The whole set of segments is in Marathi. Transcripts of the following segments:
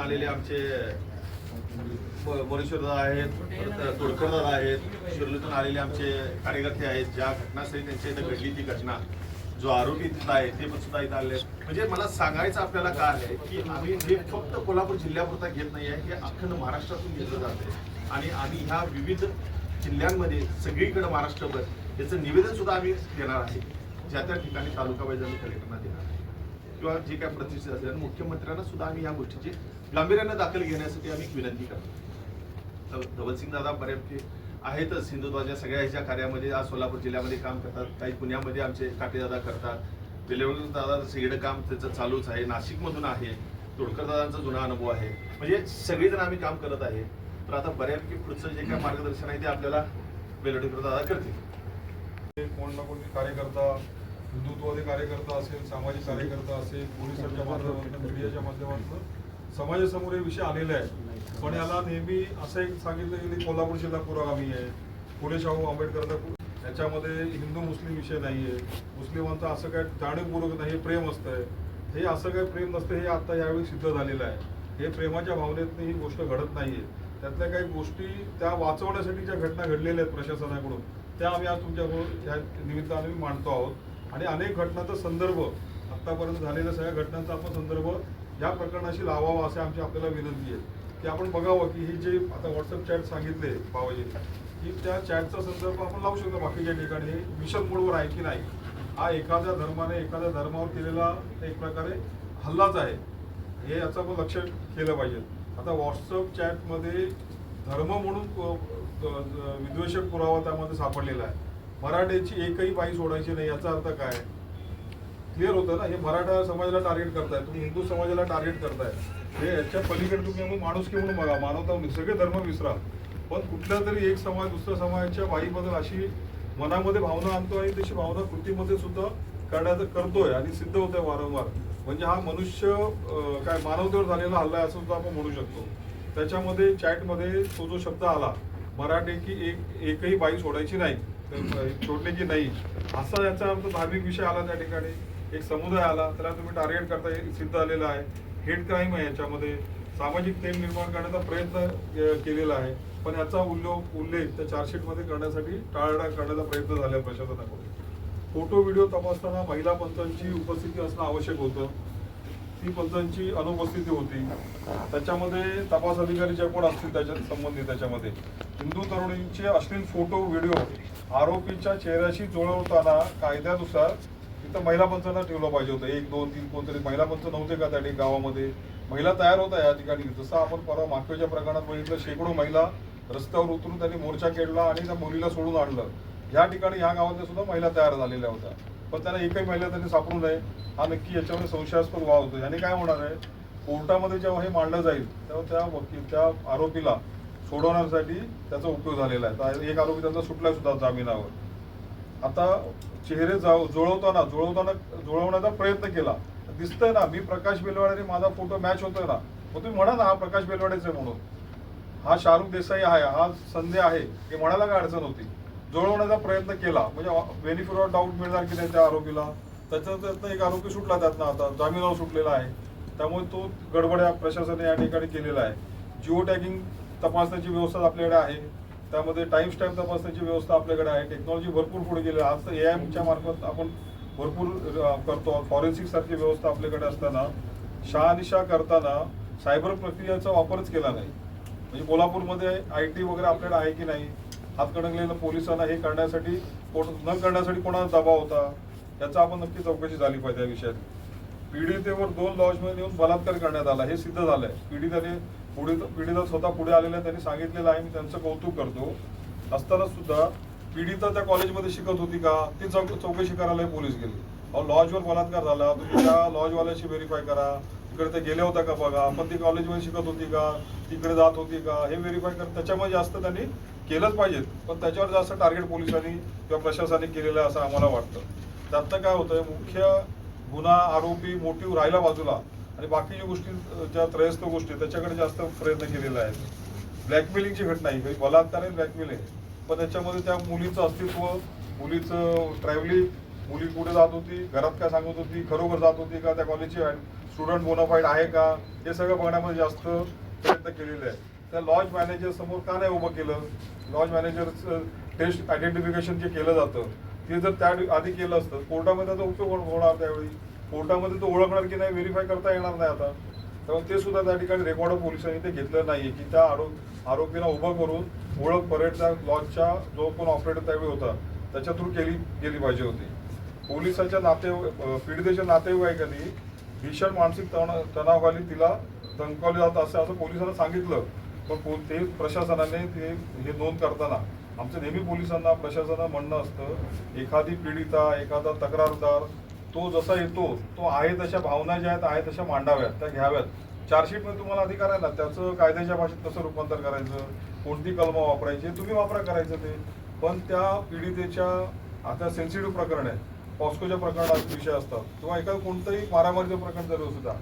आलेले आमचे मोरेश्वरदादा आहेत, तोडकरदादा आहेत, शिर्लीतून आलेले आमचे कार्यकर्ते आहेत. ज्या घटनास्थळी त्यांच्या इथं घडली ती घटना, जो आरोपी तिथला आहे ते पण सुद्धा इथं आले. म्हणजे मला सांगायचं आपल्याला काय आहे की आम्ही हे फक्त कोल्हापूर जिल्ह्यापुरता घेत नाही आहे, हे अखंड महाराष्ट्रातून घेतलं जाते आणि आम्ही ह्या विविध जिल्ह्यांमध्ये सगळीकडे महाराष्ट्रभर याचं निवेदन सुद्धा आम्ही देणार आहे. ज्या त्या ठिकाणी तालुका वाईज आम्ही कलेक्टरना देणार आहे किंवा जे काय प्रतिष्ठित असेल मुख्यमंत्र्यांना सुद्धा आम्ही ह्या गोष्टीची गांभीर्याने दाखल घेण्यासाठी आम्ही विनंती करतो. धवलसिंग दादा बऱ्यापैकी आहेतच हिंदुत्वाच्या सगळ्या ह्याच्या कार्यामध्ये. आज सोलापूर जिल्ह्यामध्ये काम करतात, काही पुण्यामध्ये आमचे काटेदादा करतात, वेलेवळ दादा सगळं काम त्याचं चालूच आहे, नाशिकमधून आहे, तोडकर दादांचा जुना अनुभव आहे. म्हणजे सगळेजण आम्ही काम करत आहे. तर आता बऱ्यापैकी पुढचं जे काय मार्गदर्शन आहे ते आपल्याला वेलेवळकर दादा करतील. कोण ना कोणी कार्यकर्ता, हिंदुत्ववादी कार्यकर्ता असेल, सामाजिक कार्यकर्ता असेल, पोलिसांच्या माध्यमातून, मीडियाच्या माध्यमातून समाजासमोर हे विषय आलेले आहे. पण याला नेहमी असं एक सांगितलं की कोल्हापूर जिल्हा पुरोगामी आहे, फुले शाहू आंबेडकर याच्यामध्ये हिंदू मुस्लिम विषय नाही आहे, मुस्लिमांचं असं काय जाणीवपूर्वक नाही, हे प्रेम असतंय. हे असं काय प्रेम नसतं, हे आता यावेळी सिद्ध झालेलं आहे. हे प्रेमाच्या भावनेतनं ही गोष्ट घडत नाही आहे. त्यातल्या काही गोष्टी त्या वाचवण्यासाठी ज्या घटना घडलेल्या आहेत प्रशासनाकडून, त्या आम्ही आज तुमच्याबरोबर या निमित्ताने मांडतो आहोत. आणि अनेक घटनांचा संदर्भ, आत्तापर्यंत झालेल्या सगळ्या घटनांचा आपण संदर्भ या प्रकरणाशी लावावा असे आमची आपल्याला विनंती आहे की आपण बघावं की ही जे आता व्हॉट्सअप चॅट सांगितले बाबाजी की त्या चॅटचा संदर्भ आपण लावू शकतो बाकीच्या ठिकाणी. हे मिशन मोडवर आहे की नाही, हा एखाद्या धर्माने एखाद्या धर्मावर केलेला एक प्रकारे हल्लाच आहे, हे याचं आपण लक्ष केलं पाहिजे. आता व्हॉट्सअप चॅटमध्ये धर्म म्हणून विद्वेषक पुरावा त्यामध्ये सापडलेला आहे. मराठ्याची एकही बाई सोडायची नाही, याचा अर्थ काय? क्लिअर होतं ना, हे मराठा समाजाला टार्गेट करताय, तुम्ही हिंदू समाजाला टार्गेट करताय. हे याच्या पलीकडे तुम्ही माणुसकी म्हणून बघा, मानवता सगळे धर्म विसरा, पण कुठला तरी एक समाज दुसऱ्या समाजाच्या बाईबद्दल अशी मनामध्ये भावना आणतो आणि तशी भावना कृतीमध्ये सुद्धा करतोय आणि सिद्ध होतंय वारंवार. म्हणजे हा मनुष्य काय मानवतेवर झालेला हल्ला आहे असं सुद्धा आपण म्हणू शकतो. त्याच्यामध्ये चॅटमध्ये तो जो शब्द आला मराठी की एकही बाई सोडायची नाही, सोडण्याची नाही, असा याचा अर्थ धार्मिक विषय आला. त्या ठिकाणी एक समुदाय आला, त्याला तुम्ही टार्गेट करता, हे सिद्ध झालेलं आहे. हेड क्राईम आहे, याच्यामध्ये सामाजिक तेढ निर्माण करण्याचा प्रयत्न केलेला आहे. पण याचा उल्लेख त्या चार्जशीटमध्ये करण्यासाठी टाळाटाळ करण्याचा प्रयत्न झाला प्रशासनाकडून. फोटो व्हिडिओ तपासताना महिला पंचांची उपस्थिती असणं आवश्यक होतं, ती पंचांची अनुपस्थिती होती. त्याच्यामध्ये तपास अधिकारी जे कोण असतील त्याच्यात संबंधित, त्याच्यामध्ये हिंदू तरुणींचे अश्लील फोटो व्हिडिओ आरोपीच्या चेहऱ्याशी जुळवताना कायद्यानुसार तिथं महिला पंचांना ठेवलं पाहिजे होतं. 1, 2, 3 कोणतरी महिला पंच नव्हते का त्या ठिकाणी गावामध्ये? महिला तयार होता या ठिकाणी. जसं आपण परवा मागच्या प्रकरणात बघितलं, शेकडो महिला रस्त्यावर उतरून त्यांनी मोर्चा केला आणि त्या मुलीला सोडून आणलं. या ठिकाणी ह्या गावातल्या सुद्धा महिला तयार झालेल्या होत्या, पण त्यांना एकही महिला त्यांनी सापडू नये हा नक्की याच्यामध्ये संशयास्पद वाव होतो. याने काय होणार आहे, कोर्टामध्ये जेव्हा हे मांडलं जाईल तेव्हा त्या आरोपीला सोडवण्यासाठी त्याचा उपयोग झालेला आहे. तर एक आरोपी त्यांचा सुटला सुद्धा जामिनावर. आता चेहरे जुळवण्याचा प्रयत्न केला, दिसतंय ना, मी प्रकाश बेलवाडे, माझा फोटो मॅच होतोय ना, मग तुम्ही म्हणा ना हा प्रकाश बेलवाडेच आहे म्हणून, हा शाहरुख देसाई आहे, हा संधी आहे, हे म्हणायला काय अडचण होती? जुळवण्याचा प्रयत्न केला म्हणजे बेनिफिट ऑफ डाऊट मिळणार की नाही त्या आरोपीला. त्याच्यात एक आरोपी सुटला, त्यातनं आता जामिनावर सुटलेला आहे. त्यामुळे तो गडबड्या प्रशासनाने या ठिकाणी केलेला आहे. जिओ टॅगिंग तपासण्याची व्यवस्था आपल्याकडे आहे, त्यामध्ये टाइम स्टॅम्प तपासण्याची व्यवस्था आपल्याकडे आहे. टेक्नॉलॉजी भरपूर पुढे गेली. आज तर AI मार्फत आपण भरपूर करतो. फॉरेन्सिक सारखी व्यवस्था आपल्याकडे असताना शहानिशा करताना सायबर प्रक्रियेचा वापरच केला नाही. म्हणजे कोल्हापूरमध्ये IT वगैरे आपल्याकडे आहे की नाही? हातकणंगलेल्या पोलिसांना हे करण्यासाठी न करण्यासाठी कोणाचा दबाव होता, याचा आपण नक्की चौकशी झाली पाहिजे. या विषयात पीडितेवर 2 लॉजमध्ये येऊन बलात्कार करण्यात आला, हे सिद्ध झालंय. पीडिता स्वतः पुढे आलेल्या त्यांनी सांगितलेलं आहे, मी त्यांचं कौतुक करतो. असताना सुद्धा पीडिता त्या कॉलेजमध्ये शिकत होती का, ती चौकशी करायला पोलीस गेले. लॉजवर बलात्कार झाला, तुम्ही त्या लॉजवाल्याशी व्हेरीफाय करा, तिकडे ते गेल्या होत्या का बघा, पण ती कॉलेजमध्ये शिकत होती का, तिकडे जात होती का, हे व्हेरीफाय कर. त्याच्यामध्ये जास्त त्यांनी केलंच पाहिजे, पण त्याच्यावर जास्त टार्गेट पोलिसांनी किंवा प्रशासनाने केलेलं आहे असं आम्हाला वाटतं. त्यातनं काय होतंय, मुख्य गुन्हा आरोपी मोटिव्ह राहिला बाजूला आणि बाकीच्या गोष्टी ज्या त्रयस्थ गोष्टी त्याच्याकडे जास्त प्रयत्न केलेला आहे. ब्लॅकमेलिंगची घटना ही बलात्कार आहे, ब्लॅकमेल आहे, पण त्याच्यामध्ये त्या मुलीचं अस्तित्व, मुलीचं ट्रॅव्हलिंग, मुली कुठे जात होती, घरात काय सांगत होती, खरोखर जात होती का, त्या कॉलेजची स्टुडंट बोनाफाईड आहे का, हे सगळं बघण्यामध्ये जास्त प्रयत्न केलेले आहे. त्या लॉज मॅनेजर समोर का नाही उभं केलं? लॉज मॅनेजरचं टेस्ट आयडेंटिफिकेशन जे केलं जातं ते जर त्या आधी केलं असतं, कोर्टामध्ये त्याचा उपयोग होणार. त्यावेळी कोर्टामध्ये तो ओळखणार की नाही व्हेरीफाय करता येणार नाही आता. त्यामुळे ते सुद्धा त्या ठिकाणी रेकॉर्ड ऑफ पोलिसांनी ते घेतलं नाहीये की त्या आरोपीला उभं करून ओळख परेड त्या लॉजच्या जो कोण ऑपरेटर त्यावेळी होता त्याच्या थ्रू गेली पाहिजे होती. पोलिसाच्या पीडितेच्या नातेवाईकांनी भीषण मानसिक तणावाखाली तिला धमकावले जात असं पोलिसांना सांगितलं. पण ते प्रशासनाने हे नोंद करताना आमचं नेहमी पोलिसांना प्रशासनानं म्हणणं असतं, एखादी पीडिता एखादा तक्रारदार तो जसा येतो तो आहे तशा भावना ज्या आहेत तशा मांडाव्यात, त्या घ्याव्यात. चार्जशीटमध्ये तुम्हाला अधिकार आहे ना त्याचं कायद्याच्या भाषेत कसं रूपांतर करायचं, कोणती कलमं वापरायची तुम्ही वापरा करायचं ते. पण त्या पीडितेच्या आता सेन्सिटिव्ह प्रकरण आहे, पॉस्कोच्या प्रकरणात विषय असतात किंवा एखादं कोणतंही मारामारीचं प्रकरण जरी सुद्धा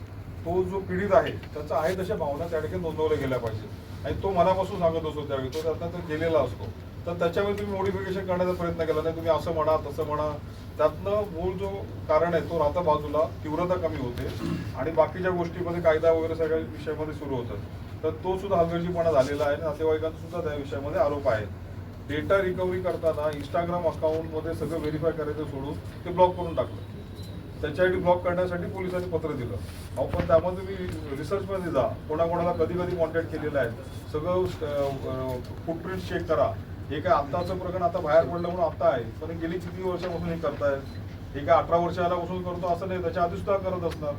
तो जो पीडित आहे त्याचा आहे तशा भावना त्या ठिकाणी नोंदवल्या गेल्या पाहिजे. आणि तो मनापासून सांगत असतो त्यावेळी, तो त्यातनं तो गेलेला असतो. तर त्याच्यावेळी तुम्ही मॉडिफिकेशन करण्याचा प्रयत्न केला नाही, तुम्ही असं म्हणा तसं म्हणा, त्यातनं मूळ जो कारण आहे तो राहता बाजूला, तीव्रता कमी होते आणि बाकीच्या गोष्टीमध्ये कायदा वगैरे सगळ्या विषयामध्ये सुरू होतं. तर तो सुद्धा हलगर्जीपणा झालेला आहे. नातेवाईकांचा सुद्धा त्या विषयामध्ये आरोप आहे. डेटा रिकव्हरी करताना इंस्टाग्राम अकाउंटमध्ये सगळं व्हेरीफाय करायचं सोडून ते ब्लॉक करून टाकलं. त्याच्यासाठी ब्लॉक करण्यासाठी पोलिसांनी पत्र दिलं. अहो पण त्यामध्ये तुम्ही रिसर्चमध्ये जा, कोणाकोणाला कधी कधी कॉन्टॅक्ट केलेलं आहे, सगळं फुटप्रिंट चेक करा. हे काय आत्ताचं प्रकरण आता बाहेर पडलं म्हणून आता आहे, पण गेली किती वर्षापासून हे करताय? हे काय 18 वर्षापासून करतो असं नाही, त्याच्या आधी सुद्धा करत असणार.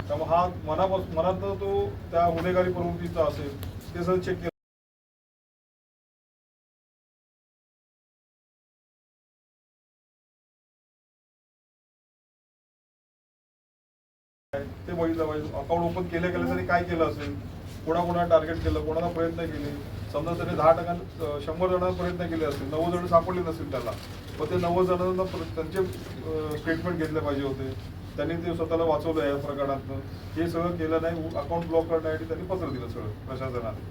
त्यामुळे हा मनात तो त्या गुन्हेगारी प्रवृत्तीचा असेल ते सगळं चेक केलं. ते बघितलं पाहिजे. अकाउंट ओपन केल्या तरी काय केलं असेल, कोणाकोणा टार्गेट केलं, कोणाला प्रयत्न केले. समजा त्याने 10% 100 जणांना प्रयत्न केले असतील, 90 जण सापडले नसतील त्याला, पण ते 90 जणांना त्यांचे स्टेटमेंट घेतले पाहिजे होते. त्यांनी ते स्वतःला वाचवलं या प्रकरणातनं. हे सगळं केलं नाही. अकाउंट ब्लॉक करण्यासाठी त्यांनी पत्र दिलं सगळं प्रशासनाने.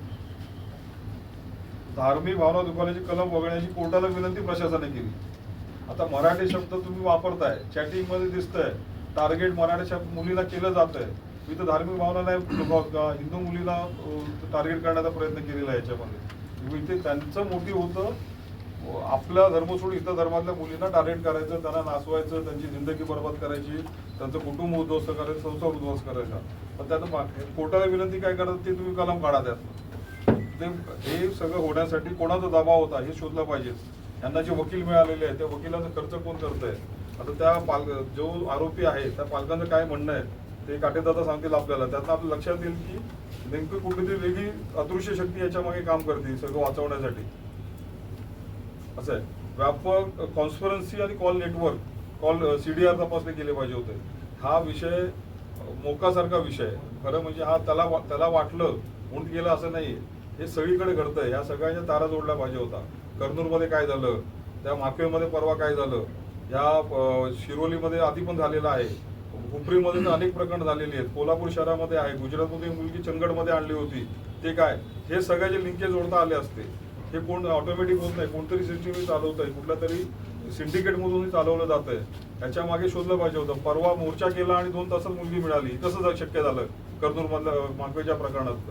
धार्मिक भावना दुखावल्याची कलम वगळण्याची कोर्टाला विनंती प्रशासनाने केली. आता मराठी शब्द तुम्ही वापरताय, चॅटिंगमध्ये दिसतंय, टार्गेट मराठी मुलीला केलं जात आहे. मी तर धार्मिक भावना नाही हिंदू मुलीला टार्गेट करण्याचा प्रयत्न केलेला आहे याच्यामध्ये. इथे त्यांचं मोठी होतं आपला धर्म सोडून इतर धर्मातल्या मुलींना टार्गेट करायचं, त्यांना नाचवायचं, त्यांची जिंदगी बरबाद करायची, त्यांचं कुटुंब उद्ध्वस्त करायचं, संसार उद्ध्वस्त करायचा. पण त्यात कोर्टाला विनंती काय करतात ते तुम्ही कलम काढा त्यात. ते हे सगळं होण्यासाठी कोणाचा दबाव होता हे शोधलं पाहिजे. यांना जे वकील मिळालेले आहे त्या वकिलाचा खर्च कोण करतंय? आता त्या जो आरोपी आहे त्या पालकांचं काय म्हणणं आहे ते काटेदादा सांगतील आपल्याला. त्यातनं आपल्या लक्षात येईल की नेमकी कुठलीतरी वेगळी अदृश्य शक्ती याच्या मागे काम करते सगळं वाचवण्यासाठी. असं आहे. व्यापक कॉन्स्परन्सी आणि कॉल नेटवर्क, कॉल CDR तपासले गेले पाहिजे होते. हा विषय मोकासारखा विषय आहे. खरं म्हणजे हा त्याला वाटलं म्हणून गेलं असं नाही. हे सगळीकडे घडतंय. या सगळ्यांच्या तारा जोडल्या पाहिजे होता. कर्नूलमध्ये काय झालं, त्या माफियामध्ये परवा काय झालं, या शिरोलीमध्ये आधी पण झालेलं आहे, हुपरीमध्ये तर अनेक प्रकरण झालेली आहेत, कोल्हापूर शहरामध्ये आहे, गुजरातमध्ये मुलगी चंगडमध्ये आणली होती ते काय, हे सगळ्याचे लिंकेज जोडता आले असते. हे कोण ऑटोमॅटिक होत नाही, कोणतरी सिस्टम चालवत आहे, कुठल्या तरी सिंडिकेटमधूनही चालवलं जात आहे. ह्याच्या मागे शोधलं पाहिजे होतं. परवा मोर्चा केला आणि 2 तासात मुलगी मिळाली, कसं शक्य झालं कर्नूलमधल्या माफियाच्या प्रकरणात?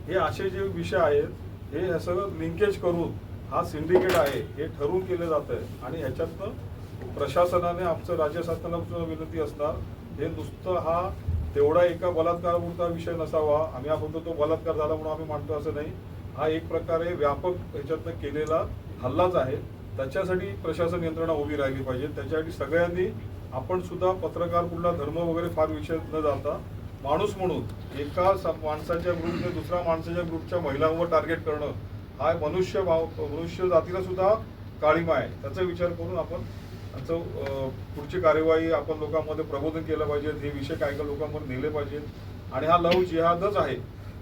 हे असे जे विषय आहेत हे सगळं लिंकेज करून हा सिंडिकेट आहे हे ठरवून केलं जात आहे. आणि ह्याच्यातनं प्रशासनाने आमचं राज्य शासनाला विनंती असणार, हे नुसतं हा तेवढा एका बलात्कारापुरता विषय नसावा. आम्ही फक्त तो बलात्कार झाला म्हणून आम्ही मानतो असं नाही. हा एक प्रकारे व्यापक ह्याच्यातनं केलेला हल्लाच आहे. त्याच्यासाठी प्रशासन यंत्रणा उभी राहिली पाहिजे. त्याच्यासाठी सगळ्यांनी आपण सुद्धा पत्रकार कुठला धर्म वगैरे फार विषय न जाता माणूस म्हणून एका माणसाच्या ग्रुपने दुसऱ्या माणसाच्या ग्रुपच्या महिलांवर टार्गेट करणं हा मनुष्य जातीला सुद्धा काळिमा आहे. त्याचा विचार करून आपण त्याचं पुढची कार्यवाही आपण लोकांमध्ये प्रबोधन केलं पाहिजे. हे विषय काय काय लोकांमध्ये नेले पाहिजेत. आणि हा लव्ह जिहादच आहे,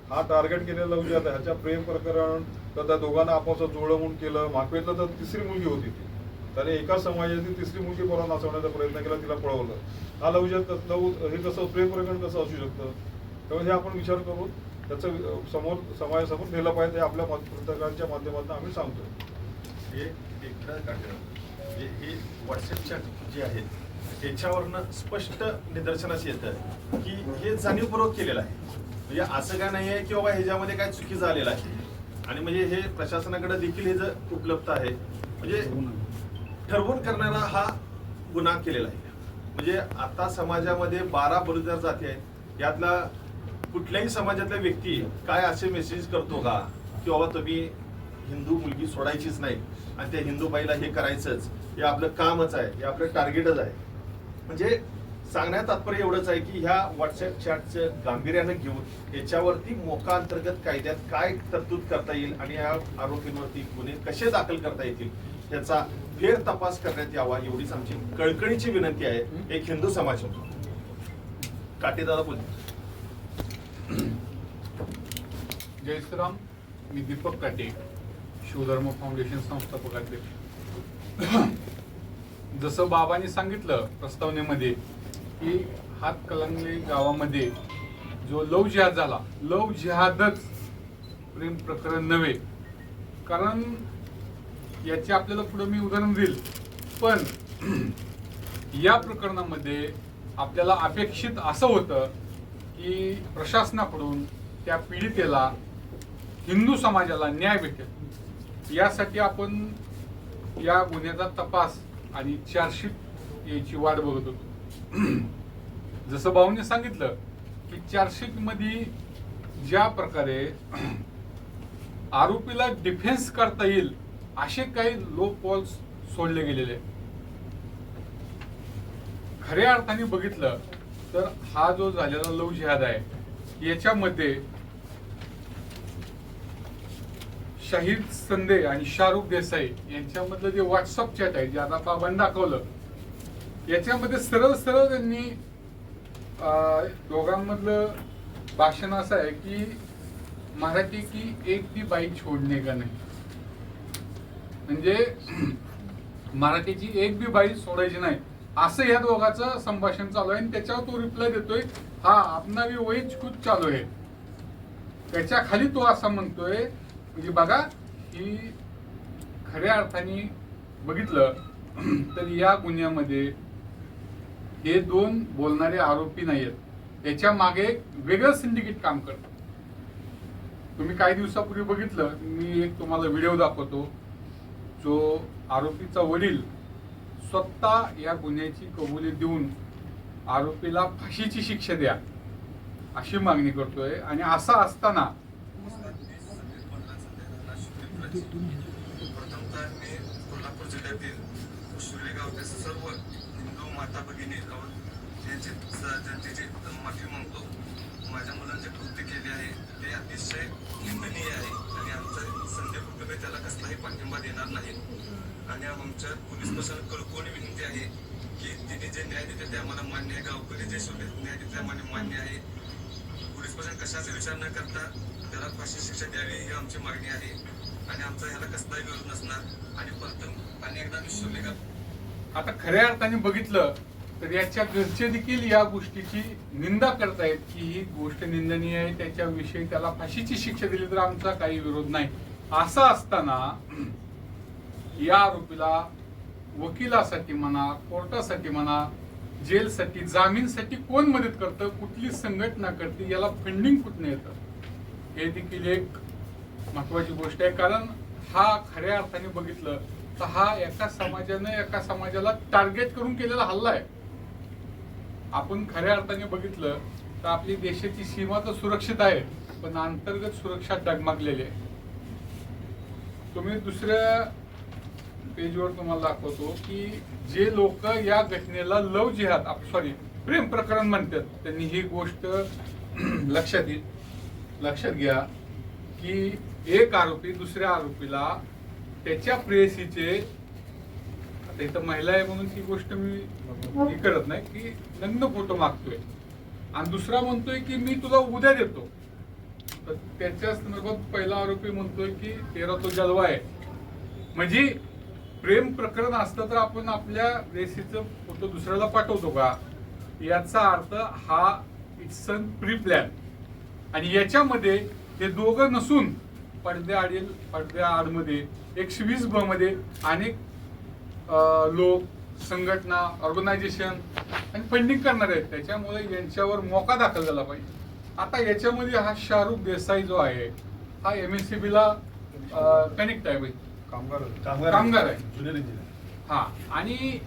हा टार्गेट केलेला लव्ह जिहाद आहे. ह्याच्या प्रेम प्रकरण तर त्या दोघांना आपापसात जुळलं म्हणून केलं. माफियातलं तर 3री मुलगी होती ती, त्याने एका समाजाची 3री मुलगी परवा नाचवण्याचा प्रयत्न केला, तिला पळवलं. हा लव्ह जिहाद हे कसं प्रेम प्रकरण कसं असू शकतं? त्यामुळे हे आपण विचार करून त्याचं समाजासमोर नेलं पाहिजे. हे आपल्या पत्रकारांच्या माध्यमातून आम्ही सांगतोय. हे व्हॉट्सअपच्या जे आहेत याच्यावरनं स्पष्ट निदर्शनास येतं की हे जाणीवपूर्वक केलेलं आहे. म्हणजे असं काय नाही आहे की बाबा ह्याच्यामध्ये काय चुकी झालेलं आहे. आणि म्हणजे हे प्रशासनाकडे देखील हे जर उपलब्ध आहे, म्हणजे ठरवून करणारा हा गुन्हा केलेला आहे. म्हणजे आता समाजामध्ये 12 बलुतेदार जाती आहेत. यातला कुठल्याही समाजातल्या व्यक्ती काय असे मेसेज करतो का की बाबा तुम्ही हिंदू मुलगी सोडायचीच नाही आणि त्या हिंदू बाईला हे करायचंच, हे आपलं कामच आहे, हे आपलं टार्गेटच आहे. म्हणजे सांगण्यात तात्पर्य एवढंच आहे की ह्या व्हॉट्सअप चॅटचं गांभीर्यानं घेऊन याच्यावरती मोका अंतर्गत कायद्यात काय तरतूद करता येईल आणि या आरोपींवरती गुन्हे कसे दाखल करता येतील याचा फेर तपास करण्यात यावा, एवढीच आमची कळकळीची विनंती आहे एक हिंदू समाज म्हणून. काटेदादा बोलतो. जय श्रीराम. मी दीपक काटे, शिवधर्म फाउंडेशन संस्थापक अध्यक्ष. जसं बाबांनी सांगितलं प्रस्तावनेमध्ये की हातकलंगले गावामध्ये जो लव जिहाद झाला, लव जिहादच प्रेम प्रकरण नव्हे. कारण याचे आपल्याला पुढे मी उदाहरण देईल, पण या प्रकरणामध्ये आपल्याला अपेक्षित असं होतं की प्रशासनाकडून त्या पीडितेला, हिंदू समाजाला न्याय भेटेल. यासाठी आपण या गुन्ह्याचा तपास आणि चार्जशीट याची वाट बघत होतो. जसं भाऊने सांगितलं की चार्जशीट मध्ये ज्या प्रकारे आरोपीला डिफेन्स करता येईल असे काही लो पॉल्स सोडले गेलेले. खऱ्या अर्थाने बघितलं तर हा जो झालेला लव जिहाद आहे याच्यामध्ये शाहिद संदे आणि शाहरुख देसाई यांच्यामधलं जे व्हॉट्सअप चॅट आहे, जे आता बाबांनी दाखवलं, याच्यामध्ये सरळ सरळ त्यांनी दोघांमधलं भाषण असं आहे की मराठी की एक भी बाई छोडणे का नाही. म्हणजे मराठीची एक बी बाई सोडायची नाही असं या दोघांचं संभाषण चालू आहे. आणि त्याच्यावर तो रिप्लाय देतोय, हा अपना भी वहीच कुछ चालू आहे. त्याच्या खाली तो असा म्हणतोय, म्हणजे बघा की खऱ्या अर्थाने बघितलं तर या गुन्ह्यामध्ये हे दोन बोलणारे आरोपी नाहीयेत, याच्या मागे एक वेगळं सिंडिकेट काम करतं. तुम्ही काही दिवसापूर्वी बघितलं, मी एक तुम्हाला व्हिडिओ दाखवतो, जो आरोपीचा वडील स्वतः या गुन्ह्याची कबुली देऊन आरोपीला फाशीची शिक्षा द्या अशी मागणी करतोय. आणि असं असताना प्रथमतः मी कोल्हापूर जिल्ह्यातील शिर्डी गावचे सर्व हिंदू माता भगिनी यांची जनतेची माफी मागतो. माझ्या मुलांचे कृत्य केले आहे ते अतिशय निंदनीय आहे आणि आमचा संजय कुटुंबे त्याला कसलाही पाठिंबा देणार नाही. आणि आमच्या पोलीस प्रशासनाला कळकळून विनंती आहे की तिने जे न्याय देते ते आम्हाला मान्य आहे, गावकरी जे न्याय देते आम्हाला मान्य आहे. पोलीस प्रशासन कशाचा विचार न करता त्याला फाशी शिक्षा द्यावी ही आमची मागणी आहे. आणि आमचा ह्याला कसलाही विरोध नसणार. आणि प्रथम आणि एकदा विश्वले का आता खऱ्या अर्थाने बघितलं तर याच्या घरचे देखील या गोष्टीची निंदा करतायत की ही गोष्ट निंदनीय आहे, त्याच्याविषयी त्याला फाशीची शिक्षा दिली तर आमचा काही विरोध नाही. असं असताना या आरोपीला वकिलासाठी म्हणा, कोर्टासाठी म्हणा, जेलसाठी, जामीनसाठी कोण मदत करतं, कुठली संघटना करते, याला फंडिंग कुठनं येतं, हे देखील एक महत्वाची गोष्ट आहे. कारण हा खऱ्या अर्थाने बघितलं तर हा एका समाजाला टार्गेट करून केलेला हल्ला आहे. आपण खऱ्या अर्थाने बघितलं तर आपली देशाची सीमा तर सुरक्षित आहे, पण अंतर्गत सुरक्षा डगमगलेली आहे. तुम्ही दुसऱ्या पेजवर तुम्हाला दाखवतो की जे लोक या घटनेला लव जिहाद प्रेम प्रकरण म्हणतात, त्यांनी ही गोष्ट लक्षात घ्या की एक आरोपी दुसऱ्या आरोपीला त्याच्या प्रेयसीचे, आता इथं महिला आहे म्हणून ती गोष्ट मी करत नाही, की नग्न फोटो मागतोय आणि दुसरा म्हणतोय की मी तुला उद्या देतो. तर त्याच्या संदर्भात पहिला आरोपी म्हणतोय की तेरा तो जलवा आहे. म्हणजे प्रेम प्रकरण असतं तर आपण आपल्या प्रेयसीचं फोटो दुसऱ्याला पाठवतो का, याचा अर्थ हा इट्स अ प्री प्लॅन. आणि याच्यामध्ये हे दोघं नसून पडद्या आडमध्ये 120 ब मध्ये अनेक लोक संघटना, ऑर्गनायझेशन आणि फंडिंग करणार आहेत. त्याच्यामुळे यांच्यावर मोका दाखल झाला पाहिजे. आता याच्यामध्ये हा शाहरुख देसाई जो आहे हा MSCB ला कनेक्ट आहे, कामगार आहे. Junior engineer. हा, आणि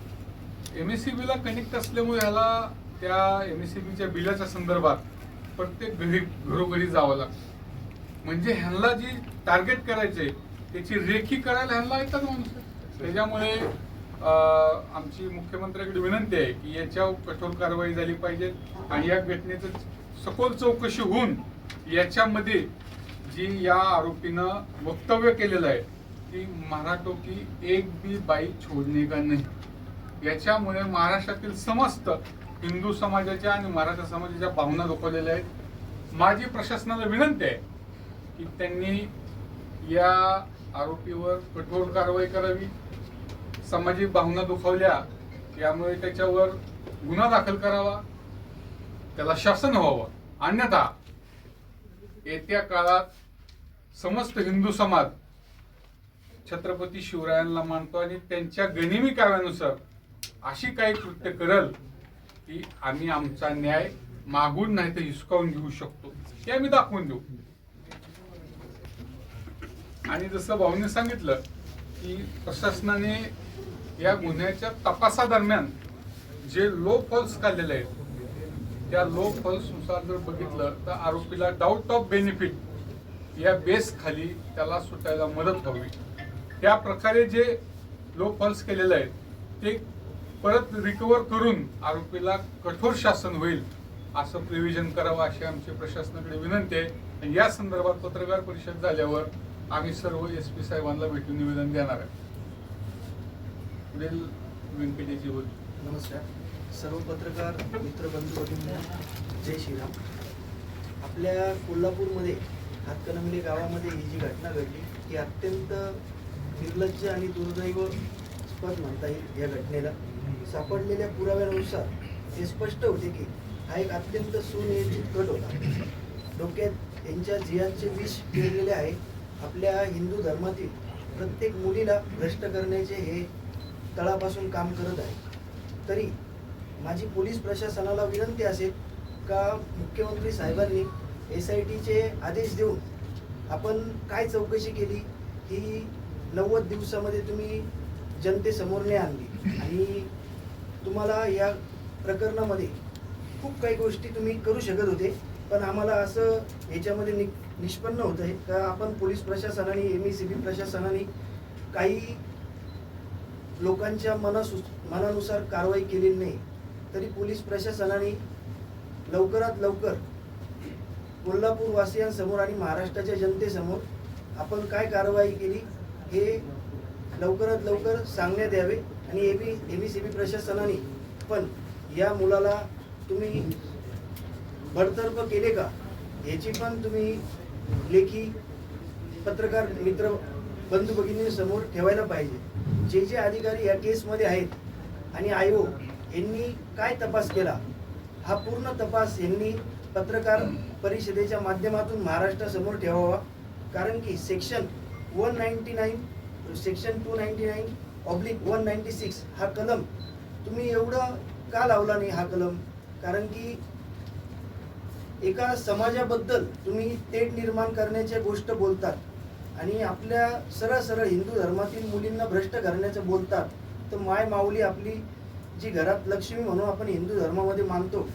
MSCB ला कनेक्ट असल्यामुळे ह्याला त्या MSCB च्या बिलाच्या संदर्भात प्रत्येक घरोघरी जावं लागतं. म्हणजे ह्यांना जी टार्गेट करायचे त्याची रेखी करायला ह्यांना येतात माणूस. त्याच्यामुळे आमची मुख्यमंत्र्याकडे विनंती आहे की याच्यावर कठोर कारवाई झाली पाहिजे आणि या घटनेचं सखोल चौकशी होऊन याच्यामध्ये जी या आरोपीनं वक्तव्य केलेलं आहे की मराठों की एक भी बाई छोडणे का नाही, याच्यामुळे महाराष्ट्रातील समस्त हिंदू समाजाच्या आणि मराठा समाजाच्या भावना दुखावलेल्या आहेत. माझी प्रशासनाला विनंती आहे की त्यांनी या आरोपीवर कठोर कारवाई करावी. सामाजिक भावना दुखावल्या यामुळे त्याच्यावर गुन्हा दाखल करावा, त्याला शासन व्हावं. अन्यथा येत्या काळात समस्त हिंदू समाज छत्रपती शिवरायांना मानतो आणि त्यांच्या गनिमी काव्यानुसार अशी काही कृत्य करल की आम्ही आमचा न्याय मागून नाही तर हिसकावून घेऊ शकतो, हे आम्ही दाखवून देऊ. आणि जसं भाऊने सांगितलं की प्रशासनाने या गुन्ह्याच्या तपासादरम्यान जे लो फॉल्स काढलेले आहेत त्या लो फॉल्स नुसार जर बघितलं तर आरोपीला डाऊट ऑफ बेनिफिट या बेस खाली त्याला सुटायला मदत व्हावी. त्या प्रकारे जे लो फॉल्स केलेले आहेत ते परत रिकव्हर करून आरोपीला कठोर शासन होईल असं प्रिव्हिजन करावं अशी आमची प्रशासनाकडे विनंती आहे. या संदर्भात पत्रकार परिषद झाल्यावर आम्ही सर्व SP साहेबांना भेटून निवेदन देणार आहे. पुढील व्यंकटेशजी बोल. नमस्कार सर्व पत्रकार मित्र बंधू भगिनींना जय श्रीराम. आपल्या कोल्हापूरमध्ये हातकणंगले गावामध्ये ही जी घटना घडली ती अत्यंत निर्लज्ज आणि दुर्दैवस्पद म्हणता येईल. या घटनेला सापडलेल्या पुराव्यानुसार हे स्पष्ट होते की हा एक अत्यंत सुनियोजित कट होता. डोक्यात यांच्या जियांचे विष पेरलेले आहे. आपल्या हिंदू धर्मातील प्रत्येक मुलीला भ्रष्ट करण्याचे हे तळापासून काम करत आहे. तरी माझी पोलीस प्रशासनाला विनंती असेल का मुख्यमंत्री साहेबांनी SITचे आदेश देऊन आपण काय चौकशी केली ही 90 दिवसामध्ये तुम्ही जनतेसमोर नाही आणली आणि तुम्हाला या प्रकरणामध्ये खूप काही गोष्टी तुम्ही करू शकत होते. पण आम्हाला असं याच्यामध्ये निष्पन्न होत आहे का आपण पोलीस प्रशासनाने MSCB प्रशासनाने काही लोकांच्या मनानुसार कारवाई केलेली नाही. तरी पोलीस प्रशासनाने लवकरात लवकर कोल्हापूर वासियांसमोर आणि महाराष्ट्राच्या जनतेसमोर आपण काय कारवाई केली हे लवकरात लवकर सांगण्यात यावे. आणि MSCB प्रशासनाने पण या मुलाला तुम्ही बडतर्फ केले का याची पण तुम्ही लेखी पत्रकार मित्र बंधू भगिनींसमोर ठेवायला पाहिजे. जे अधिकारी या केसमध्ये आहेत आणि IO यांनी काय तपास केला हा पूर्ण तपास यांनी पत्रकार परिषदेच्या माध्यमातून महाराष्ट्रासमोर ठेवावा. कारण की सेक्शन 199 सेक्शन 299/196 हा कलम तुम्ही एवढं का लावला नाही हा कलम. कारण की एका समाजाबद्दल तुम्ही तेढ निर्माण करण्याच्या गोष्ट बोलतात आणि आपल्या सरळ हिंदू धर्मातील मुलींना भ्रष्ट करण्याचं बोलतात. तर माय माऊली आपली जी घरात लक्ष्मी म्हणून आपण हिंदू धर्मामध्ये मानतो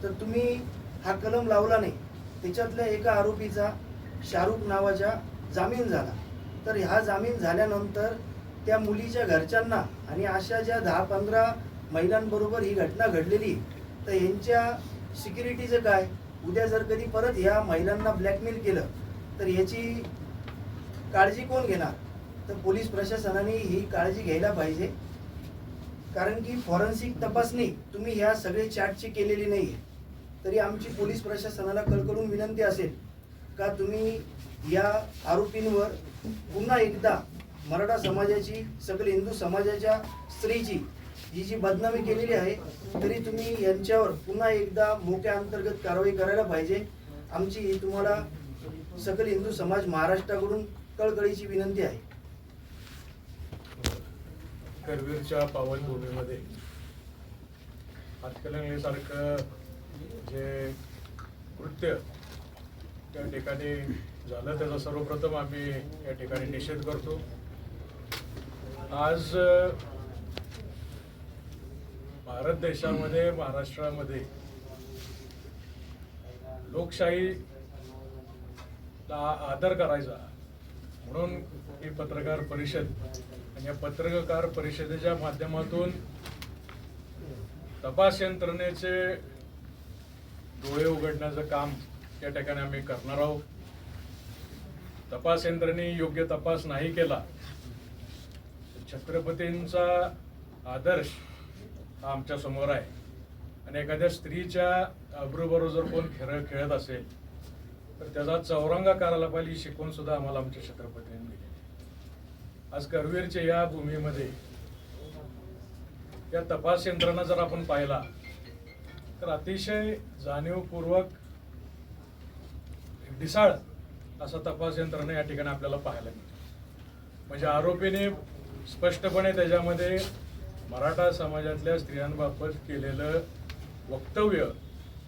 तर तुम्ही हा कलम लावला नाही. त्याच्यातल्या एका आरोपीचा शाहरुख नावाचा जामीन झाला. तर हा जामीन झाल्यानंतर त्या मुलीच्या घरच्यांना आणि अशा ज्या 10-15 महिलांबरोबर ही घटना घडलेली तर यांच्या सिक्युरिटीचं काय. उद्या जर कधी परत ह्या महिलांना ब्लॅकमेल केलं तर याची काळजी कोण घेणार. तर पोलीस प्रशासनाने ही काळजी घ्यायला पाहिजे. कारण की फॉरेन्सिक तपासणी तुम्ही ह्या सगळे चॅटची केलेली नाही. तरी आमची पोलीस प्रशासनाला कळकळून विनंती असेल का तुम्ही या आरोपींवर पुन्हा एकदा मराठा समाजाची सकल हिंदू समाजाच्या स्त्रीची ही जी बदनामी केलेली आहे तरी तुम्ही यांच्यावर पुन्हा एकदा मोक्या अंतर्गत कारवाई करायला पाहिजे. आमची ही तुम्हाला सकल हिंदू समाज महाराष्ट्राकडून कळकळीची विनंती आहे. करवीरच्या पावनभूमीमध्ये हातकणंगलेसारखं जे कृत्य त्या ठिकाणी झालं त्याचा सर्वप्रथम आम्ही या ठिकाणी निषेध करतो. आज भारत देशामध्ये, महाराष्ट्रामध्ये लोकशाहीला आदर करायचा म्हणून ही पत्रकार परिषद आणि या पत्रकार परिषदेच्या माध्यमातून तपास यंत्रणेचे डोळे उघडण्याचं काम या ठिकाणी आम्ही करणार आहोत. तपास यंत्रणेने योग्य तपास नाही केला, छत्रपतींचा आदर्श हा आमच्या समोर आहे आणि एखाद्या स्त्रीच्या अब्रूबरोबर जर कोण खेळत असेल तर त्याचा चौरंगा करायला पाहिजे ही शिकवण सुद्धा आम्हाला आमच्या छत्रपतींनी दिली. आज करवीरच्या या भूमीमध्ये या तपास यंत्रणा जर आपण पाहिला तर अतिशय जाणीवपूर्वक ढिसाळ असा तपास यंत्रणा या ठिकाणी आपल्याला पाहायला मिळतो. म्हणजे आरोपीने स्पष्टपणे त्याच्यामध्ये मराठा समाजातल्या स्त्रियांबाबत केलेलं वक्तव्य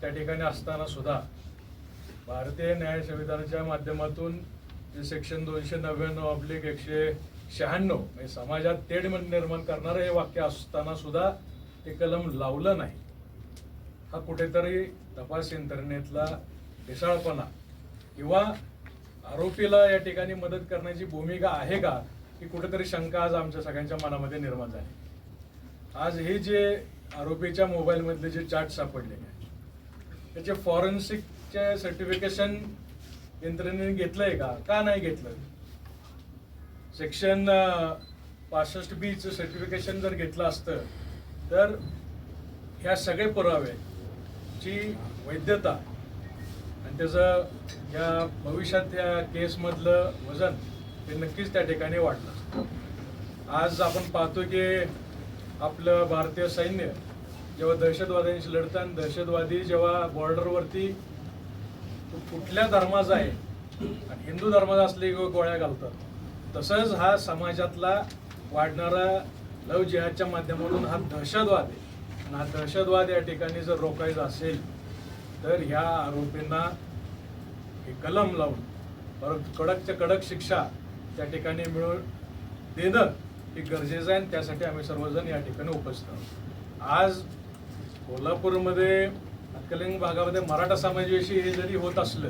त्या ठिकाणी असताना सुद्धा भारतीय न्याय संविधानाच्या माध्यमातून जे सेक्शन 299/196 म्हणजे समाजात तेढ निर्माण करणारं हे वाक्य असताना सुद्धा ते कलम लावलं नाही. हा कुठेतरी तपास यंत्रणेतला ढिसाळपणा किंवा आरोपीला या ठिकाणी मदत करण्याची भूमिका आहे का ही कुठेतरी शंका आज आमच्या सगळ्यांच्या मनामध्ये निर्माण झाली. आज हे जे आरोपीच्या मोबाईलमधले जे चार्ट सापडलेले आहेत त्याचे फॉरेन्सिकचे सर्टिफिकेशन यंत्रणेने घेतलंय का नाही घेतलं? सेक्शन 65B सर्टिफिकेशन जर घेतलं असतं तर ह्या सगळे पुराव्याची वैधता आणि त्याचं या भविष्यात या केसमधलं वजन हे नक्कीच त्या ठिकाणी वाढलं असतं. आज आपण पाहतो की आपलं भारतीय सैन्य जेव्हा दहशतवाद्यांशी लढतं आणि दहशतवादी जेव्हा बॉर्डरवरती कुठल्या धर्माचा आहे आणि हिंदू धर्माचा असले गोळ्या घालतात, तसंच हा समाजातला वाढणारा लव जिहादच्या माध्यमातून हा दहशतवाद आहे आणि हा दहशतवाद या ठिकाणी जर रोखायचा असेल तर ह्या आरोपींना हे कलम लावून परत कडकच्या कडक शिक्षा त्या ठिकाणी मिळवून देणं हे गरजेचं आहे आणि त्यासाठी आम्ही सर्वजण या ठिकाणी उपस्थित आहोत. आज कोल्हापूरमध्ये हातकणंगले भागामध्ये मराठा समाजाविषयी हे जरी होत असलं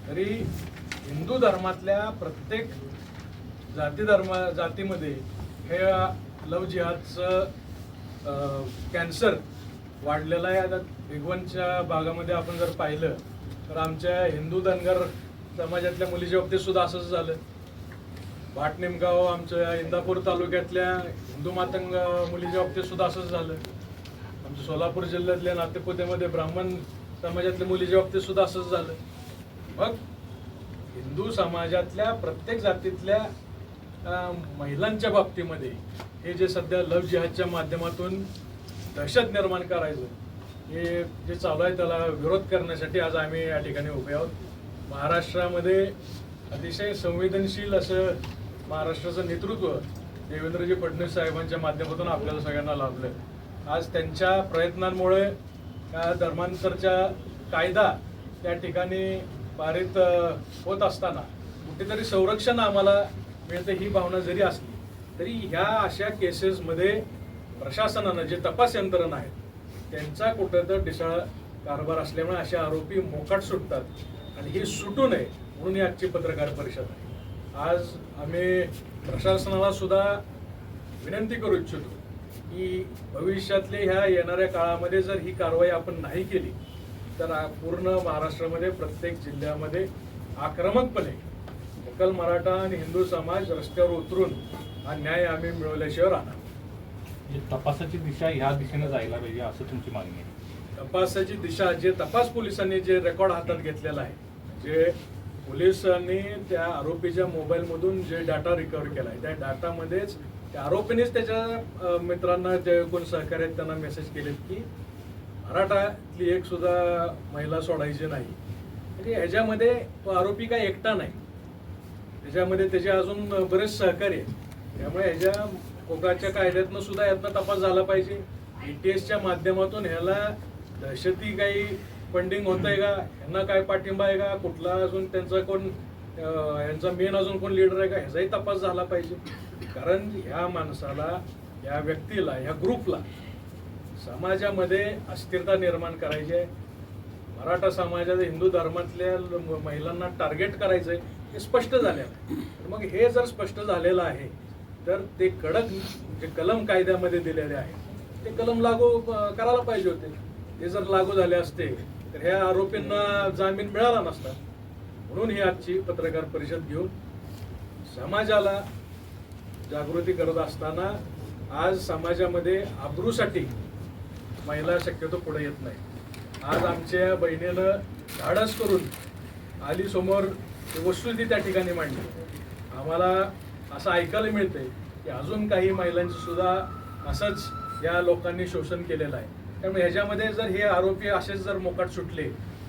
तरी हिंदू धर्मातल्या प्रत्येक जातीमध्ये हे लव जिहादचं कॅन्सर वाढलेलं आहे. आता भिगवणच्या भागामध्ये आपण जर पाहिलं तर आमच्या हिंदू धनगर समाजातल्या मुलीच्या बाबतीत सुद्धा असंच झालं. भाट निमगाव आमच्या इंदापूर तालुक्यातल्या हिंदू मातंग मुलीच्या बाबतीत सुद्धा असंच झालं. आमच्या सोलापूर जिल्ह्यातल्या नातेपुतेमध्ये ब्राह्मण समाजातल्या मुलीच्या बाबतीत सुद्धा असंच झालं. मग हिंदू समाजातल्या प्रत्येक जातीतल्या महिलांच्या बाबतीमध्ये हे जे सध्या लव जिहादच्या माध्यमातून दहशत निर्माण करायचं हे जे चालू आहे त्याला विरोध करण्यासाठी आज आम्ही या ठिकाणी उभे आहोत. महाराष्ट्रामध्ये अतिशय संवेदनशील असं महाराष्ट्राचं नेतृत्व देवेंद्रजी फडणवीस साहेबांच्या माध्यमातून आपल्याला सगळ्यांना लाभलं. आज त्यांच्या प्रयत्नांमुळे धर्मांतरच्या कायदा त्या ठिकाणी पारित होत असताना कुठेतरी संरक्षण आम्हाला मिळतं ही भावना जरी असली तरी ह्या अशा केसेसमध्ये प्रशासनानं जे तपास यंत्रणा आहेत त्यांचा कुठेतरी ढिसाळ कारभार असल्यामुळे असे आरोपी मोकाट सुटतात आणि हे सुटू नये म्हणून ही आजची पत्रकार परिषद आहे. आज आम्ही प्रशासनाला सुद्धा विनंती करू इच्छितो की भविष्यातले ह्या येणाऱ्या काळामध्ये जर ही कारवाई आपण नाही केली तर पूर्ण महाराष्ट्रामध्ये प्रत्येक जिल्ह्यामध्ये आक्रमकपणे सकल मराठा आणि हिंदू समाज रस्त्यावर उतरून हा न्याय आम्ही मिळवल्याशिवाय राहणार. तपासाची दिशा ह्या दिशेने जायला पाहिजे असं तुमची मागणी आहे? तपासाची दिशा जे तपास पोलिसांनी जे रेकॉर्ड हातात घेतलेला आहे, जे पोलिसांनी त्या आरोपीच्या मोबाईलमधून जे डाटा रिकव्हर केला आहे त्या डाटामध्येच त्या आरोपीनेच त्याच्या मित्रांना जे कोण सहकारी आहेत त्यांना मेसेज केलेत की मराठातली एक सुद्धा महिला सोडायची नाही. म्हणजे ह्याच्यामध्ये तो आरोपी काय एकटा नाही, त्याच्यामध्ये त्याचे अजून बरेच सहकारी आहेत. त्यामुळे कोकाच्या कायद्यातनं सुद्धा यातनं तपास झाला पाहिजे. ATSच्या माध्यमातून ह्याला दहशती काही फंडिंग होत आहे का, ह्यांना काय पाठिंबा आहे का, कुठला अजून त्यांचा कोण यांचा मेन अजून कोण लीडर आहे का, ह्याचाही तपास झाला पाहिजे. कारण ह्या माणसाला, या व्यक्तीला, ह्या ग्रुपला समाजामध्ये अस्थिरता निर्माण करायची आहे. मराठा समाजात हिंदू धर्मातल्या महिलांना टार्गेट करायचं आहे हे स्पष्ट झालेलं आहे. मग हे जर स्पष्ट झालेलं आहे तर ते कडक जे कलम कायद्यामध्ये दिलेले आहेत ते कलम लागू करायला पाहिजे होते. ते जर लागू झाले असते तर ह्या आरोपींना जामीन मिळाला नसता. म्हणून ही आजची पत्रकार परिषद घेऊन समाजाला जागृती करत असताना आज समाजामध्ये आबरूसाठी महिला शक्यतो पुढे येत नाही. आज आमच्या बहिणीनं धाडस करून आली समोर वस्तुस्थिती त्या ठिकाणी मांडली. आम्हाला असं ऐकायला मिळतंय की अजून काही महिलांचं सुद्धा असंच या लोकांनी शोषण केलेलं आहे. त्यामुळे ह्याच्यामध्ये जर हे आरोपी असेच जर मोकाट सुटले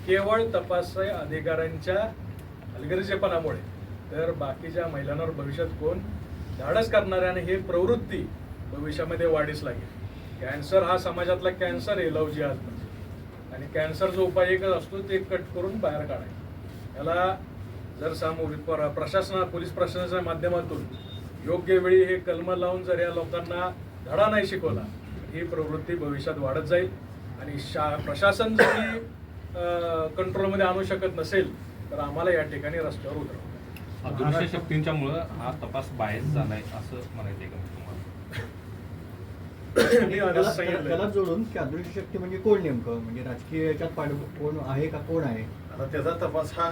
केवळ तपास अधिकाऱ्यांच्या हलगर्जीपणामुळे तर बाकीच्या महिलांवर भविष्यात कोण धाडस करणाऱ्याने हे प्रवृत्ती भविष्यामध्ये वाढीस लागेल. कॅन्सर हा समाजातला कॅन्सर आहे लव जिहाद म्हणजे. आणि कॅन्सरचा उपाय एकच असतो ते कट करून बाहेर काढायचं. याला जर प्रशासना पोलीस प्रशासनाच्या माध्यमातून योग्य वेळी हे कलम लावून जर या लोकांना धडा नाही शिकवला ही प्रवृत्ती भविष्यात वाढत जाईल. आणि प्रशासन जर ही कंट्रोलमध्ये आणू शकत नसेल तर आम्हाला या ठिकाणी रस्त्यावर उतरवं. अदृश्य शक्तींच्यामुळं हा तपास बाहेर झालाय असं म्हणायचंय का तुम्हाला? त्याला जोडून की अदृश्य शक्ती म्हणजे कोण नेमकं, म्हणजे राजकीय याच्यात कोण आहे का, कोण आहे? आता त्याचा तपास हा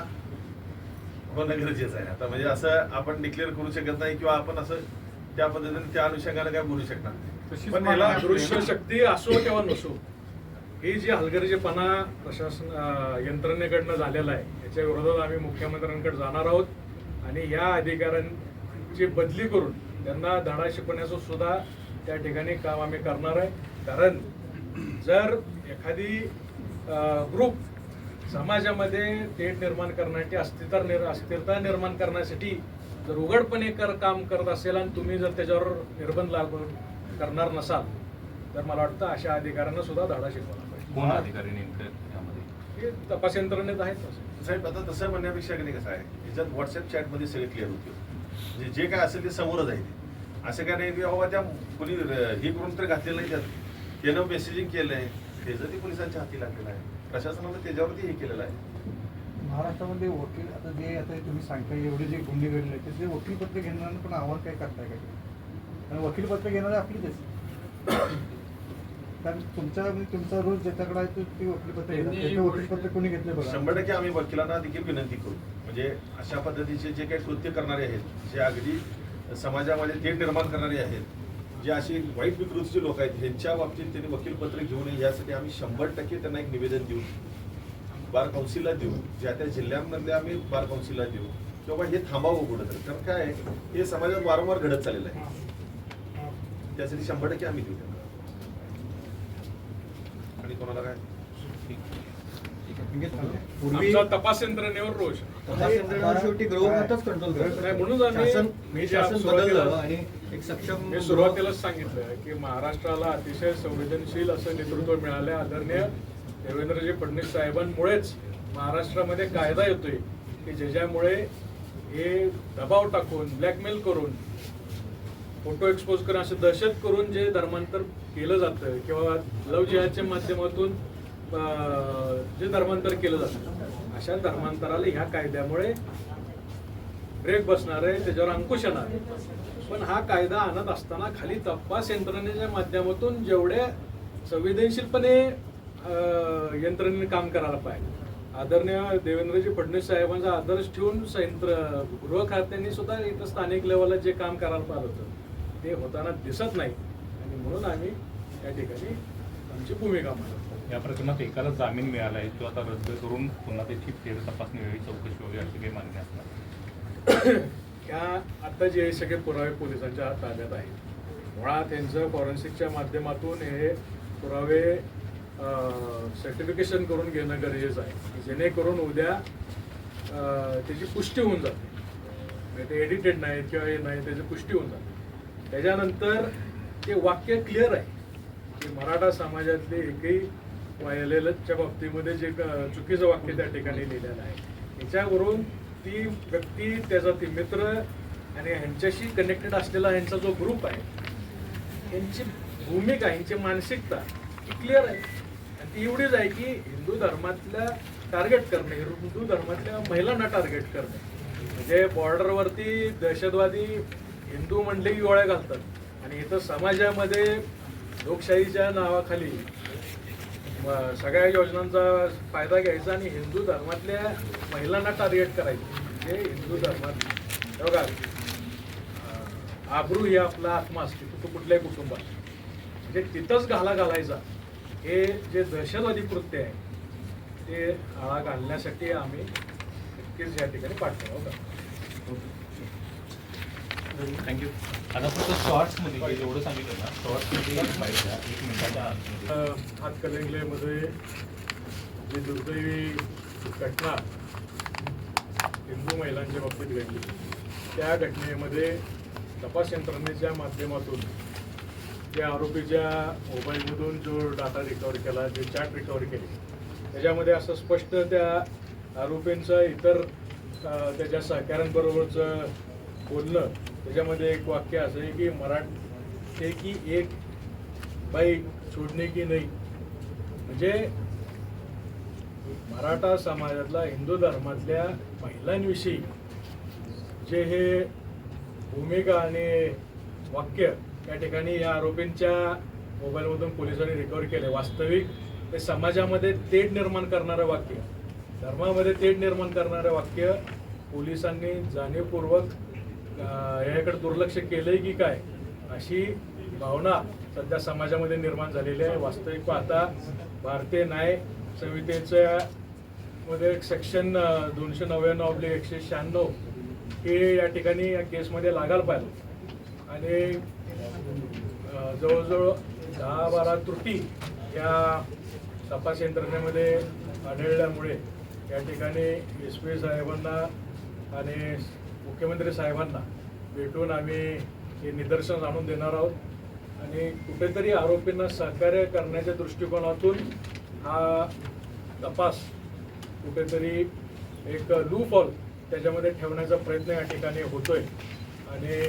होणं गरजेचं आहे. आता म्हणजे असं आपण डिक्लेअर करू शकत नाही किंवा आपण असं त्या पद्धतीने त्या अनुषंगाने काय बोलू शकणार नाही. पण याला अदृश्य शक्ती असो किंवा नसो ही जी हलगर्जीपणा प्रशासन यंत्रणेकडनं झालेला आहे याच्या विरोधात आम्ही मुख्यमंत्र्यांकडे जाणार आहोत आणि या अधिकाऱ्यांची बदली करून त्यांना धडा शिकवण्याचं सुद्धा त्या ठिकाणी काम आम्ही करणार आहे. कारण जर एखादी ग्रुप समाजामध्ये तेढ निर्माण करण्यासाठी अस्थिरता निर्माण करण्यासाठी जर उघडपणे काम करत असेल आणि तुम्ही जर त्याच्यावर निर्बंध लागू करणार नसाल तर मला वाटतं अशा अधिकाऱ्यांना सुद्धा धडा शिकवला पाहिजे. कोण अधिकारी नेमकं यामध्ये? हे तपास यंत्रणेत आहेत साहेब. आता तसं म्हणण्यापेक्षा की नाही कसं आहे याच्यात व्हॉट्सअप चॅटमध्ये सगळे क्लिअर होते. म्हणजे जे काय असेल ते समोरच आहे. ते असं काय नाही की बाबा त्या कोणी हे करून तर घातलेलं नाही, त्यात त्यानं मेसेजिंग केलं आहे त्याचं ते पोलिसांच्या हाती लागलेलं आहे. प्रशासनानं त्याच्यावरती हे केलेलं आहे. महाराष्ट्रामध्ये वकील आता तुम्ही सांगताय एवढे जे गुन्हे घडले ते वकीलपत्र घेणाऱ्यांना पण आव्हान काय करताय का? कारण वकीलपत्र घेणारे आपलीच कारण तुमचा रोज ज्याच्याकडे आहे ते वकीलपत्र घेतात. वकीलपत्र कोणी घेतले बघा. 100% आम्ही वकिलांना देखील विनंती करू. म्हणजे अशा पद्धतीचे जे काही कृत्य करणारे आहेत, जे अगदी समाजामध्ये तेढ निर्माण करणारे आहेत, जे अशी वाईट विकृतीचे लोक आहेत ह्यांच्या बाबतीत त्यांनी वकीलपत्र घेऊ नये यासाठी आम्ही 100% त्यांना एक निवेदन देऊ, बार काउन्सिलला देऊ, ज्या त्या जिल्ह्यांमध्ये आम्ही बार काउन्सिलला देऊ किंवा हे थांबावं कुठंतरी. कारण काय आहे हे समाजात वारंवार घडत चाललेलं आहे. त्यासाठी 100% आम्ही देऊ त्यांना. आणि कोणाला काय आमचा तपास यंत्रणेवर रोष शेवटी गृहमतच कंट्रोल नाही. म्हणून आम्ही बदललं आणि एक सक्षम मी सुरुवातीलाच सांगितलं की महाराष्ट्राला अतिशय संवेदनशील असं नेतृत्व मिळालं. आदरणीय देवेंद्रजी फडणवीस साहेबांमुळेच महाराष्ट्रामध्ये कायदा येतोय की ज्याच्यामुळे हे दबाव टाकून ब्लॅकमेल करून फोटो एक्सपोज करून असं दहशत करून जे धर्मांतर केलं जातं किंवा लव जिहादच्या माध्यमातून जे धर्मांतर केलं जातं अशा धर्मांतराला ह्या कायद्यामुळे ब्रेक बसणार आहे, त्याच्यावर अंकुश येणार आहे. पण हा कायदा आणत असताना खाली तपास यंत्रणेच्या माध्यमातून जेवढ्या संवेदनशीलपणे यंत्रणेने काम करायला पाहिजे. आदरणीय देवेंद्रजी फडणवीस साहेबांचा आदर्श ठेवून गृह खात्यांनी सुद्धा इथं स्थानिक लेवलला जे काम करायला पाहिजे होतं ते होताना दिसत नाही. आणि म्हणून आम्ही या ठिकाणी आमची भूमिका मांडतो. या प्रकरणात एकाला जामीन मिळाला आहे तो आता रद्द करून पुन्हा त्याची फेर तपासणी व्हावी, चौकशी व्हावी अशी काही मागणी असणार? ह्या आता जे सगळे पुरावे पोलिसांच्या ताब्यात आहेत मुळात त्यांचं फॉरेन्सिकच्या माध्यमातून हे पुरावे सर्टिफिकेशन करून घेणं गरजेचं आहे जेणेकरून उद्या त्याची पुष्टी होऊन जाते. ते एडिटेड नाही किंवा हे नाही त्याची पुष्टी होऊन जाते. त्याच्यानंतर ते वाक्य क्लिअर आहे की मराठा समाजातले एकही वायलेलच्या बाबतीमध्ये जे चुकीचं वाक्य त्या ठिकाणी लिहिलेलं आहे याच्यावरून ती व्यक्ती, त्याचा ती मित्र आणि ह्यांच्याशी कनेक्टेड असलेला ह्यांचा जो ग्रुप आहे, यांची भूमिका, यांची मानसिकता ही क्लिअर आहे. आणि ती एवढीच आहे की हिंदू धर्मातल्या टार्गेट करणे, हिंदू धर्मातल्या महिलांना टार्गेट करणे. म्हणजे बॉर्डरवरती दहशतवादी हिंदू म्हणले की गोळ्या घालतात आणि इथं समाजामध्ये लोकशाहीच्या नावाखाली सगळ्या योजनांचा फायदा घ्यायचा आणि हिंदू धर्मातल्या महिलांना टार्गेट करायचं. म्हणजे हिंदू धर्मात बघा, आबरू ही आपला आत्मा असते, तो कुठल्याही कुटुंबात, म्हणजे तिथंच घालायचा. हे जे दहशतवादी कृत्य आहे ते आळा घालण्यासाठी आम्ही नक्कीच या ठिकाणी पाठवू. थँक्यू. आता फक्त शॉर्ट्समध्ये जेवढं सांगितलं ना, शॉर्ट्समध्ये पाहिजे 1 मिनिटाच्या आत. हातकणंगलेमध्ये जी दुर्दैवी घटना हिंदू महिलांच्या बाबतीत घडली, त्या घटनेमध्ये तपास यंत्रणेच्या माध्यमातून त्या आरोपीच्या मोबाईलमधून जो डाटा रिकवर केला, जे चॅट रिकवर केली, त्याच्यामध्ये असं स्पष्ट त्या आरोपींचं इतर त्याच्या सहकाऱ्यांबरोबरचं बोलणं, त्याच्यामध्ये एक वाक्य असं आहे की मराठे की एक बाई छोडणे की नाही. म्हणजे मराठा समाजातला, हिंदू धर्मातल्या महिलांविषयी जे हे भूमिका आणि वाक्य या ठिकाणी या आरोपींच्या मोबाईलमधून पोलिसांनी रिकवर केले, वास्तविक ते समाजामध्ये तेढ निर्माण करणारं वाक्य, धर्मामध्ये तेढ निर्माण करणारं वाक्य पोलिसांनी जाणीवपूर्वक याकडे दुर्लक्ष केलंय की काय अशी भावना सध्या समाजामध्ये निर्माण झालेली आहे. वास्तविक पाहता भारतीय न्याय संहितेच्या मध्ये सेक्शन 299/196 हे या ठिकाणी या केसमध्ये लागायला पाहिजे आणि जवळजवळ 10-12 त्रुटी या तपास यंत्रणेमध्ये आढळल्यामुळे या ठिकाणी SP साहेबांना आणि मुख्यमंत्री साहेबांना भेटून आम्ही हे निदर्शन आणून देणार आहोत आणि कुठेतरी आरोपींना सहकार्य करण्याच्या दृष्टिकोनातून हा तपास कुठेतरी एक लूप हॉल त्याच्यामध्ये ठेवण्याचा प्रयत्न या ठिकाणी होतोय आणि